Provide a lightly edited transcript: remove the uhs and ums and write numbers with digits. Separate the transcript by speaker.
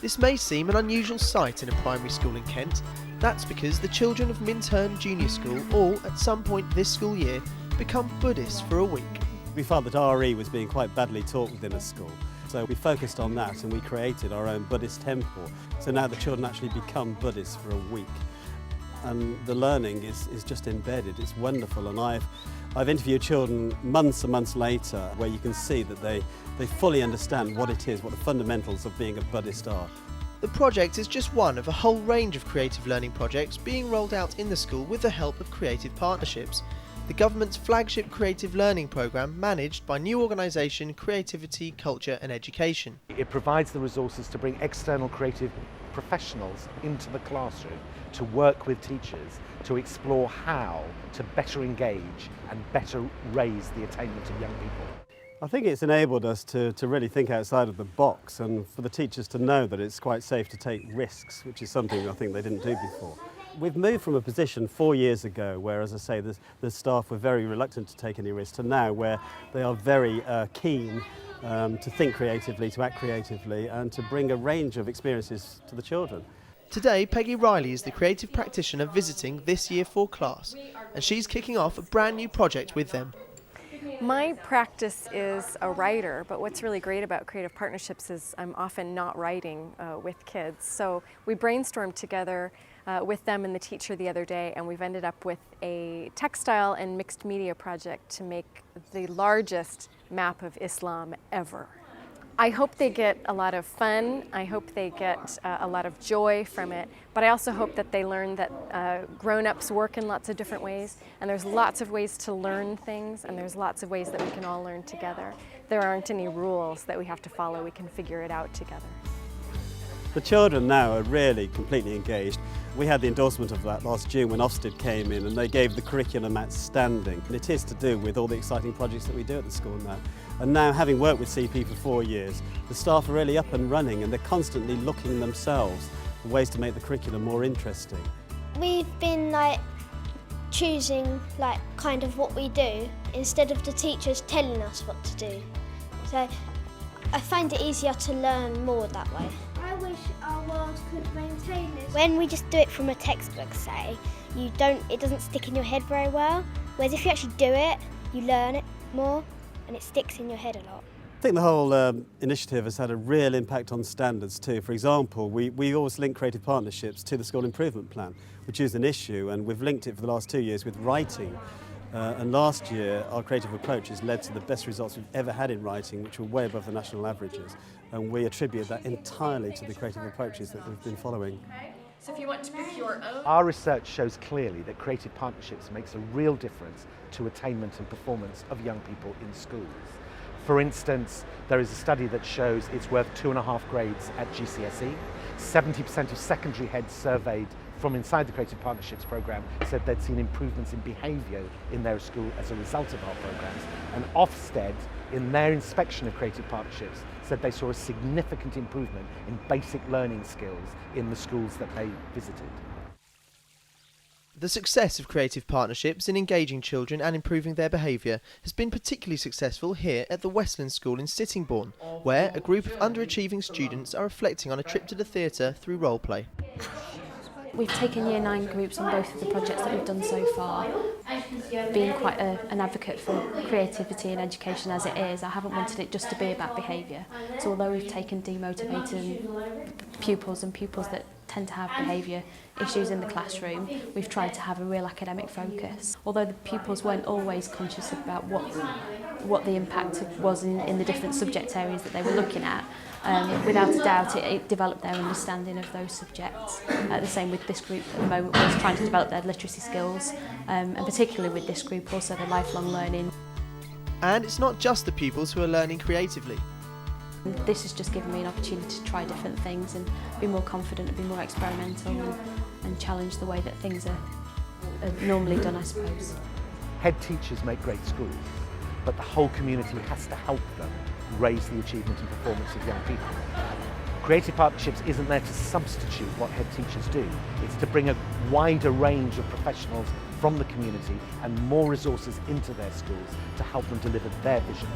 Speaker 1: This may seem an unusual sight in a primary school in Kent. That's because the children of Minterne Junior School all, at some point this school year, become Buddhists for a week.
Speaker 2: We felt that RE was being quite badly taught within a school. So we focused on that and we created our own Buddhist temple. So now the children actually become Buddhists for a week. And the learning is just embedded. It's wonderful. And I've interviewed children months and months later where you can see that they fully understand what it is, what the fundamentals of being a Buddhist are.
Speaker 1: The project is just one of a whole range of creative learning projects being rolled out in the school with the help of creative partnerships. The government's flagship creative learning programme managed by new organisation Creativity, Culture and Education.
Speaker 3: It provides the resources to bring external creative professionals into the classroom to work with teachers to explore how to better engage and better raise the attainment of young people.
Speaker 2: I think it's enabled us to really think outside of the box and for the teachers to know that it's quite safe to take risks, which is something I think they didn't do before. We've moved from a position 4 years ago where, as I say, the staff were very reluctant to take any risks to now where they are very keen to think creatively, to act creatively and to bring a range of experiences to the children.
Speaker 1: Today, Peggy Riley is the creative practitioner visiting this Year 4 class, and she's kicking off a brand new project with them.
Speaker 4: My practice is a writer, but what's really great about creative partnerships is I'm often not writing with kids. So we brainstormed together with them and the teacher the other day, and we've ended up with a textile and mixed media project to make the largest map of Islam ever. I hope they get a lot of fun, I hope they get a lot of joy from it, but I also hope that they learn that grown-ups work in lots of different ways, and there's lots of ways to learn things, and there's lots of ways that we can all learn together. There aren't any rules that we have to follow, we can figure it out together.
Speaker 2: The children now are really completely engaged. We had the endorsement of that last June when Ofsted came in and they gave the curriculum outstanding. And it is to do with all the exciting projects that we do at the school now. And now, having worked with CP for 4 years, the staff are really up and running and they're constantly looking themselves for ways to make the curriculum more interesting.
Speaker 5: We've been choosing kind of what we do instead of the teachers telling us what to do. So I find it easier to learn more that way.
Speaker 6: I wish our world could maintain this.
Speaker 5: When we just do it from a textbook, say, it doesn't stick in your head very well. Whereas if you actually do it, you learn it more and it sticks in your head a lot.
Speaker 2: I think the whole initiative has had a real impact on standards too. For example, we always link creative partnerships to the school improvement plan, which is an issue, and we've linked it for the last 2 years with writing. And last year, our creative approach has led to the best results we've ever had in writing, which were way above the national averages. And we attribute that entirely to the creative approaches that we've been following.
Speaker 4: So if you want to pick your own...
Speaker 3: Our research shows clearly that creative partnerships makes a real difference to attainment and performance of young people in schools. For instance, there is a study that shows it's worth 2.5 grades at GCSE. 70% of secondary heads surveyed from inside the Creative Partnerships programme said they'd seen improvements in behaviour in their school as a result of our programmes. And Ofsted, in their inspection of creative partnerships, said they saw a significant improvement in basic learning skills in the schools that they visited.
Speaker 1: The success of creative partnerships in engaging children and improving their behaviour has been particularly successful here at the Westland School in Sittingbourne, where a group of underachieving students are reflecting on a trip to the theatre through role play.
Speaker 7: We've taken Year 9 groups on both of the projects that we've done so far. Being quite an advocate for creativity and education as it is, I haven't wanted it just to be about behaviour. So although we've taken demotivating pupils and pupils that tend to have behaviour issues in the classroom, we've tried to have a real academic focus. Although the pupils weren't always conscious about what the impact was in the different subject areas that they were looking at, without a doubt it developed their understanding of those subjects. The same with this group at the moment, was trying to develop their literacy skills, and particularly with this group also their lifelong learning.
Speaker 1: And it's not just the pupils who are learning creatively.
Speaker 7: This has just given me an opportunity to try different things and be more confident and be more experimental and challenge the way that things are normally done, I suppose.
Speaker 3: Head teachers make great schools, but the whole community has to help them raise the achievement and performance of young people. Creative Partnerships isn't there to substitute what head teachers do. It's to bring a wider range of professionals from the community and more resources into their schools to help them deliver their vision.